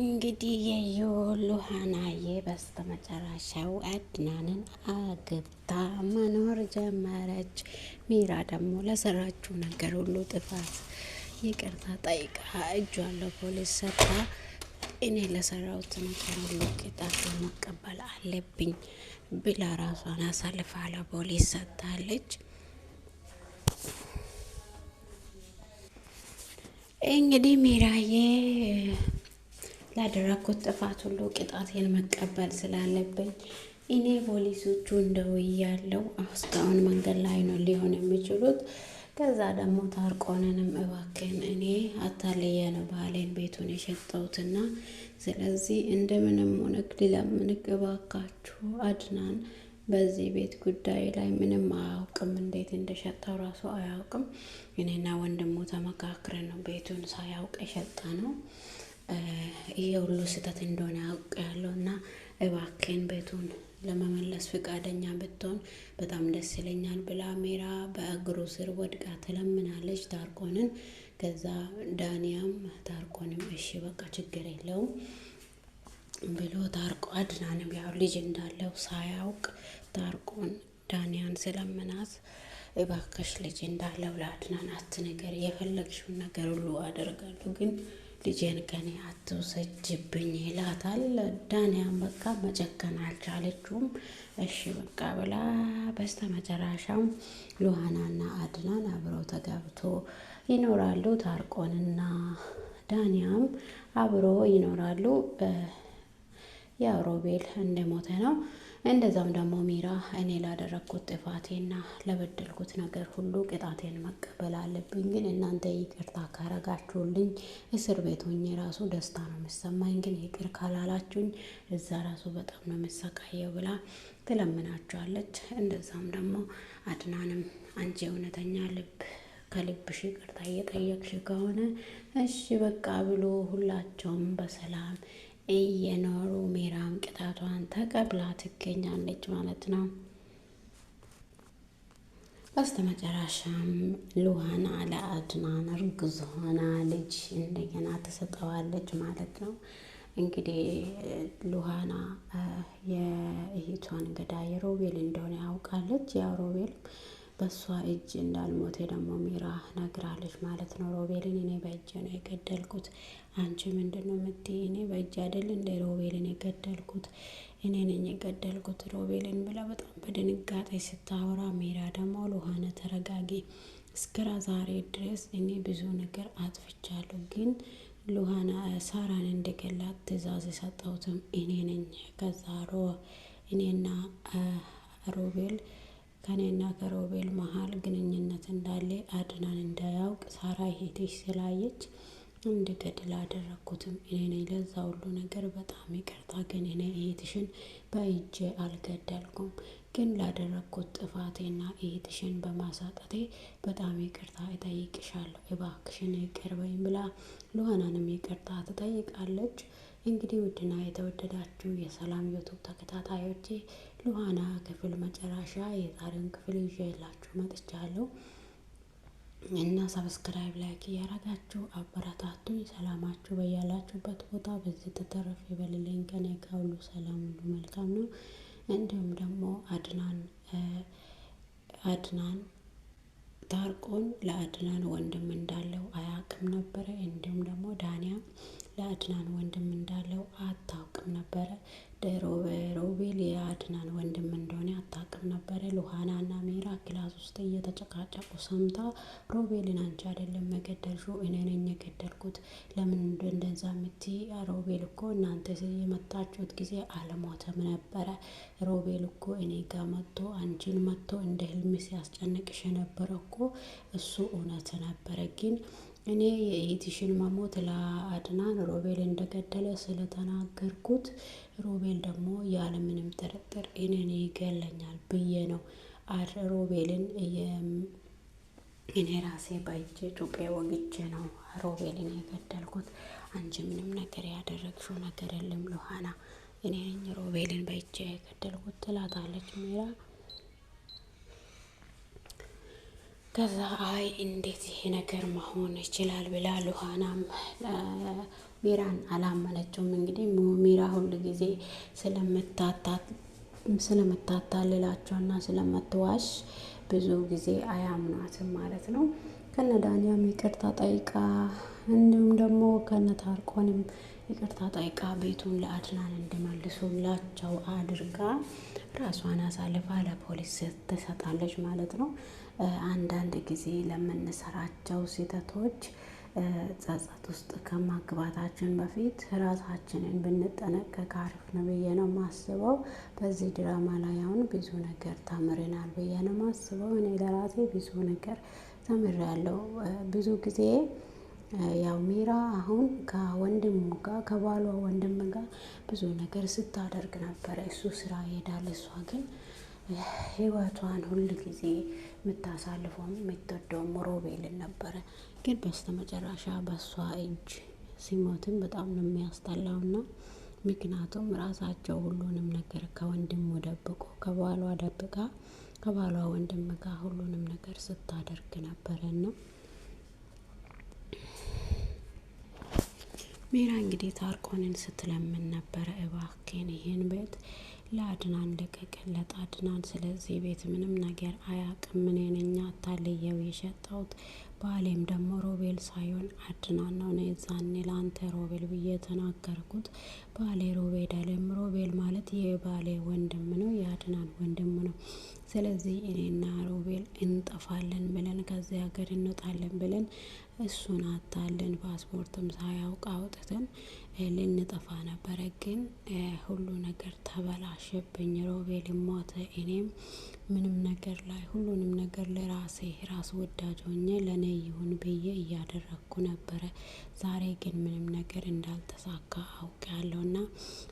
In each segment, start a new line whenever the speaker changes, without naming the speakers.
እንግዲህ የዮሉሃናዬ በስተመጨረሻው አድናንን አግብታ መኖር ጀመረች። ሚራ ደግሞ ለሰራችው ነገር ሁሉ ጥፋት ይቅርታ ጠይቃ እጇን ለፖሊስ ሰጥታ እኔ ለሰራሁት ነገር ሁሉ ቅጣት መቀበል አለብኝ ብላ ራሷን አሳልፋ ለፖሊስ ሰጥታለች። እንግዲህ ሚራዬ ላደረኩት ጥፋት ሁሉ ቅጣቴን መቀበል ስላለብኝ እኔ ፖሊሶቹ እንደው እያለው እስካሁን መንገድ ላይ ነው ሊሆን የሚችሉት። ከዛ ደግሞ ታርቆንንም እባክን እኔ አታልየ ነው ባሌን ቤቱን የሸጠሁትና ስለዚህ እንደምንም ሆነክ ሊለምንክ እባካችሁ አድናን በዚህ ቤት ጉዳይ ላይ ምንም አያውቅም፣ እንዴት እንደሸጠው ራሱ አያውቅም። እኔና ወንድሙ ተመካክረን ነው ቤቱን ሳያውቅ የሸጠ ነው። ይሄ ሁሉ ስህተት እንደሆነ ያውቅ ያለው እና እባክን ቤቱን ለመመለስ ፍቃደኛ ብትሆን በጣም ደስ ይለኛል ብላ ሜራ በእግሩ ስር ወድቃ ትለምናለች ታርቆንን። ከዛ ዳንያም ታርቆንም እሺ በቃ ችግር የለውም ብሎ ታርቆ አድናንም ያው ልጅ እንዳለው ሳያውቅ ታርቆን ዳንያን ስለምናት እባክሽ ልጅ እንዳለው ለአድናን አትንገሪ፣ የፈለግሽውን ነገር ሁሉ አደርጋለሁ ግን ልጄን ከኔ አትውሰጅብኝ ይላታል። ዳንያን በቃ መጨከን አልቻለችውም። እሺ በቃ ብላ በስተመጨረሻም ሉሃናና አድናን አብረው ተጋብቶ ይኖራሉ። ታርቆንና ዳንያም አብሮ ይኖራሉ። ያው ሮቤል እንደሞተ ነው። እንደዛም ደግሞ ሚራ እኔ ላደረግኩት ጥፋቴና ለበደልኩት ነገር ሁሉ ቅጣቴን መቀበል አለብኝ፣ ግን እናንተ ይቅርታ ካረጋችሁልኝ እስር ቤት ሆኜ ራሱ ደስታ ነው የሚሰማኝ፣ ግን ይቅር ካላላችሁኝ እዛ ራሱ በጣም ነው የምሰቃየው ብላ ትለምናቸዋለች። እንደዛም ደግሞ አድናንም አንቺ እውነተኛ ልብ ከልብሽ ይቅርታ እየጠየቅሽ ከሆነ እሺ በቃ ብሎ ሁላቸውም በሰላም እየኖሩ ሜራም ቅጣቷን ተቀብላ ትገኛለች ማለት ነው። በስተመጨረሻም ሉሃና ለአድናን እርጉዝ ሆና ልጅ እንደገና ትሰጠዋለች ማለት ነው። እንግዲህ ሉሃና የእህቷን ገዳይ ሮቤል እንደሆነ ያውቃለች። ያው ሮቤል በሷ እጅ እንዳልሞቴ ደግሞ ሚራ ነግራለች ማለት ነው። ሮቤልን እኔ በእጅ ነው የገደልኩት፣ አንቺ ምንድነው የምትይ? እኔ በእጅ አይደል እንደ ሮቤልን የገደልኩት እኔ ነኝ የገደልኩት ሮቤልን ብላ በጣም በድንጋጤ ስታወራ፣ ሚራ ደግሞ ሉሃና ተረጋጊ፣ እስከ ዛሬ ድረስ እኔ ብዙ ነገር አጥፍቻለሁ፣ ግን ሉሃና ሳራን እንደገላት ትዕዛዝ የሰጠሁትም እኔ ነኝ። ከዛ እኔና ሮቤል ከኔና ከሮቤል መሀል ግንኙነት እንዳለ አድናን እንዳያውቅ ሳራ ሄደች ስላየች እንድገድል አደረግኩትም እኔ ነኝ። ለዛ ሁሉ ነገር በጣም ይቅርታ፣ ግን እኔ እህትሽን በእጄ አልገደልኩም፣ ግን ላደረግኩት ጥፋቴና እህትሽን በማሳጠቴ በጣም ይቅርታ እጠይቅሻለሁ፣ እባክሽን ይቅር በይኝ ብላ ሉሃናንም ይቅርታ ትጠይቃለች። እንግዲህ ውድና የተወደዳችሁ የሰላም ዩቱብ ተከታታዮቼ ሉሃና ክፍል መጨረሻ የዛሬውን ክፍል ይዤላችሁ መጥቻለሁ እና ሰብስክራይብ ላይክ እያረጋችሁ አበረታቱኝ። ሰላማችሁ በያላችሁበት ቦታ በዚህ ተተረፍ ይበልልኝ። ከኔ ጋር ሁሉ ሰላም ሁሉ መልካም ነው። እንዲሁም ደግሞ አድናን ታርቆን ለአድናን ወንድም እንዳለው አያውቅም ነበረ። እንዲሁም ደግሞ ዳንያ ለአድናን ወንድም እንዳለው አታውቅም ነበረ። ሮቤል የአድናን ወንድም እንደሆነ አታውቅም ነበረ። ሉሃናና ሜራ ክላስ ውስጥ እየተጨቃጨቁ ሰምታ ሮቤልን አንቺ አይደለም የገደልሽው እኔ ነኝ የገደልኩት፣ ለምን እንደዛ የምትይ? ሮቤል እኮ እናንተ የመጣችሁት ጊዜ አልሞተም ነበረ። ሮቤል እኮ እኔ ጋር መጥቶ አንቺን መጥቶ እንደ ህልም ሲያስጨንቅሽ የነበረ እኮ እሱ እውነት ነበረ፣ ግን እኔ የእህትሽን መሞት ለአድናን ሮቤል እንደገደለ ስለተናገርኩት ሮቤል ደግሞ ያለምንም ጥርጥር እኔን ይገለኛል ብዬ ነው ሮቤልን እኔ ራሴ በእጄ ጩቤ ወግቼ ነው ሮቤልን የገደልኩት። አንቺ ምንም ነገር ያደረግሽው ነገር የለም ሉሃና፣ እኔ ነኝ ሮቤልን በእጄ የገደልኩት ትላታለች ሜራ። ከዛ አይ እንዴት ይሄ ነገር መሆን ይችላል ብላ ሉሃናም ሚራን አላመነችውም። እንግዲህ ሚራ ሁሉ ጊዜ ስለምታታልላቸውና ስለምትዋሽ ብዙ ጊዜ አያምኗትም ማለት ነው። ከነ ዳንያም ይቅርታ ጠይቃ እንዲሁም ደግሞ ከነ ታርቆንም ይቅርታ ጠይቃ ቤቱን ለአድናን እንዲመልሱላቸው አድርጋ ራሷን አሳልፋ ለፖሊስ ትሰጣለች ማለት ነው። አንዳንድ ጊዜ ለምንሰራቸው ስህተቶች ጸጸት ውስጥ ከማግባታችን በፊት ራሳችንን ብንጠነቀቅ አሪፍ ነው ብዬ ነው የማስበው። በዚህ ድራማ ላይ አሁን ብዙ ነገር ተምረናል ብዬ ነው የማስበው። እኔ ለራሴ ብዙ ነገር ተምሬያለሁ። ብዙ ጊዜ ያው ሚራ አሁን ከወንድሙ ጋር ከባሏ ወንድም ጋር ብዙ ነገር ስታደርግ ነበረ። እሱ ስራ ይሄዳል፣ እሷ ግን ህይወቷን ሁል ጊዜ የምታሳልፈውም የምትወደውም ሮቤልን ነበረ። ግን በስተመጨረሻ በእሷ እጅ ሲሞትም በጣም ነው የሚያስጠላውና ምክንያቱም ራሳቸው ሁሉንም ነገር ከወንድሙ ደብቆ ከባሏ ደብቃ ከባሏ ወንድም ጋር ሁሉንም ነገር ስታደርግ ነበረና ሚራ እንግዲህ ታርቆንን ስትለምን ነበረ፣ እባክህን ይሄን ቤት ለአድናን ልቀቅለት አድናን ስለዚህ ቤት ምንም ነገር አያውቅም፣ እኔ ነኝ አታልየው የሸጠሁት፣ ባሌም ደግሞ ሮቤል ሳይሆን አድናን ነው። እኔ ዛኔ ለአንተ ሮቤል ብዬ ተናገርኩት፣ ባሌ ሮቤል አለም። ሮቤል ማለት የባሌ ወንድም ነው፣ የአድናን ወንድም ነው። ስለዚህ እኔና ሮቤል እንጠፋለን ብለን ከዚህ ሀገር እንወጣለን ብለን እሱን አታለን ፓስፖርትም ሳያውቅ አውጥተን ልንጠፋ ነበረ። ግን ሁሉ ነገር ተበላሸብኝ። ሮቤል ሞተ። እኔም ምንም ነገር ላይ ሁሉንም ነገር ለራሴ ራስ ወዳጅ ሆኜ ለኔ ይሁን ብዬ እያደረግኩ ነበረ። ዛሬ ግን ምንም ነገር እንዳልተሳካ አውቃለሁና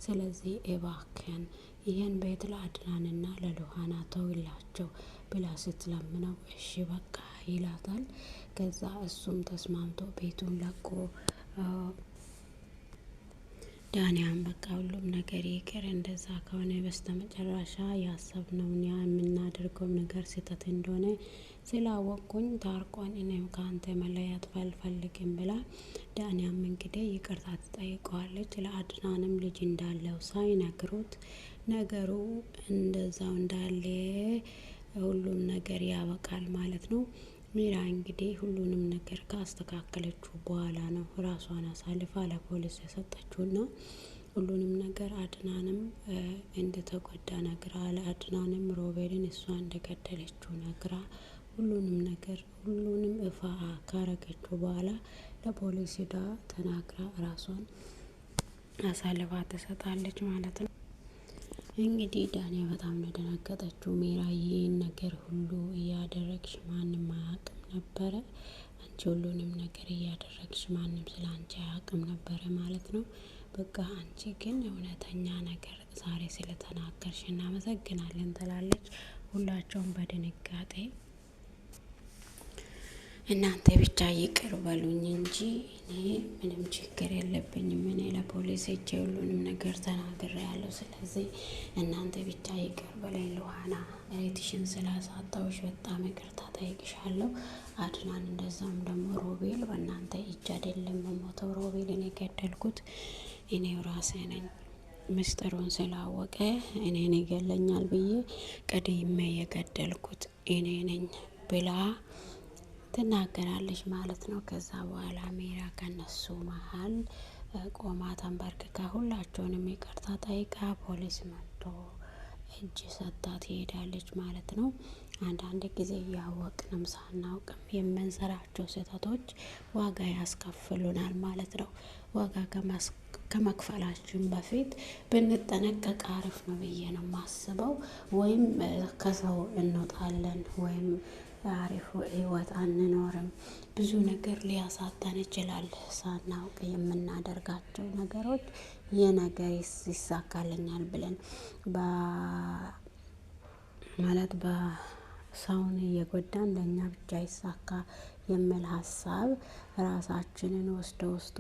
ስለዚህ እባክህን ይህን ቤት ለአድናንና ለሉሃና ተውላቸው ብላ ስትለምነው እሺ በቃ ይላታል። ከዛ እሱም ተስማምቶ ቤቱን ለቆ ዳንያም በቃ ሁሉም ነገር ይቅር፣ እንደዛ ከሆነ በስተመጨረሻ ያሰብነውን ያ የምናደርገው ነገር ስህተት እንደሆነ ስላወቅኩኝ ታርቆን እኔም ከአንተ መለያት አልፈልግም ብላ ዳንያም እንግዲህ ይቅርታ ትጠይቀዋለች። ለአድናንም ልጅ እንዳለው ሳይነግሩት ነገሩ እንደዛው እንዳለ ሁሉም ነገር ያበቃል ማለት ነው። ሚራ እንግዲህ ሁሉንም ነገር ካስተካከለችው በኋላ ነው ራሷን አሳልፋ ለፖሊስ የሰጠችውና ሁሉንም ነገር አድናንም እንደተጎዳ ነግራ ለአድናንም ሮቤልን እሷ እንደገደለችው ነግራ ሁሉንም ነገር ሁሉንም እፋ ካረገችው በኋላ ለፖሊስ ሄዳ ተናግራ ራሷን አሳልፋ ትሰጣለች ማለት ነው። እንግዲህ ዳንያ በጣም ነው ደነገጠችው። ሚራ ይህን ነገር ሁሉ እያደረግሽ ማንም አያውቅም ነበረ፣ አንቺ ሁሉንም ነገር እያደረግሽ ማንም ስለ አንቺ አያውቅም ነበረ ማለት ነው። በቃ አንቺ ግን እውነተኛ ነገር ዛሬ ስለተናገርሽ እናመሰግናለን ትላለች። ሁላቸውም በድንጋጤ እናንተ ብቻ ይቅር በሉኝ እንጂ እኔ ምንም ችግር የለብኝም። እኔ ለፖሊስ ሄጄ ሁሉንም ነገር ተናግሬያለሁ። ስለዚህ እናንተ ብቻ ይቅር በለኝ። ሉሃና እህትሽን ስላሳጣሁሽ በጣም ይቅርታ ጠይቅሻለሁ። አድናን እንደዛም ደግሞ ሮቤል በእናንተ እጅ አይደለም በሞተው ሮቤልን የገደልኩት እኔው ራሴ ነኝ። ምስጢሩን ስላወቀ እኔን ይገለኛል ብዬ ቀድሜ የገደልኩት እኔ ነኝ ብላ ትናገራለች ማለት ነው። ከዛ በኋላ ሚራ ከነሱ መሀል ቆማ ተንበርክካ ሁላቸውንም ይቅርታ ጠይቃ ፖሊስ መጥቶ እጅ ሰጥታ ትሄዳለች ማለት ነው። አንዳንድ ጊዜ እያወቅንም ሳናውቅም የምንሰራቸው ስህተቶች ዋጋ ያስከፍሉናል ማለት ነው። ዋጋ ከመክፈላችን በፊት ብንጠነቀቅ አሪፍ ነው ብዬ ነው የማስበው። ወይም ከሰው እንወጣለን ወይም አሪፍ ህይወት አንኖርም። ብዙ ነገር ሊያሳጣን ይችላል። ሳናውቅ የምናደርጋቸው ነገሮች የነገር ይሳካልኛል ብለን ማለት በሰውን እየጎዳን ለእኛ ብቻ ይሳካ የሚል ሀሳብ ራሳችንን ወስዶ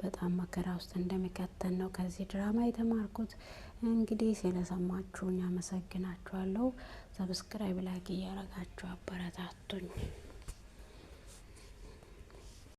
በጣም መከራ ውስጥ እንደሚከተን ነው ከዚህ ድራማ የተማርኩት። እንግዲህ ስለሰማችሁኝ አመሰግናችኋለሁ። ሰብስክራይብ ላይክ እያረጋችሁ አበረታቱኝ።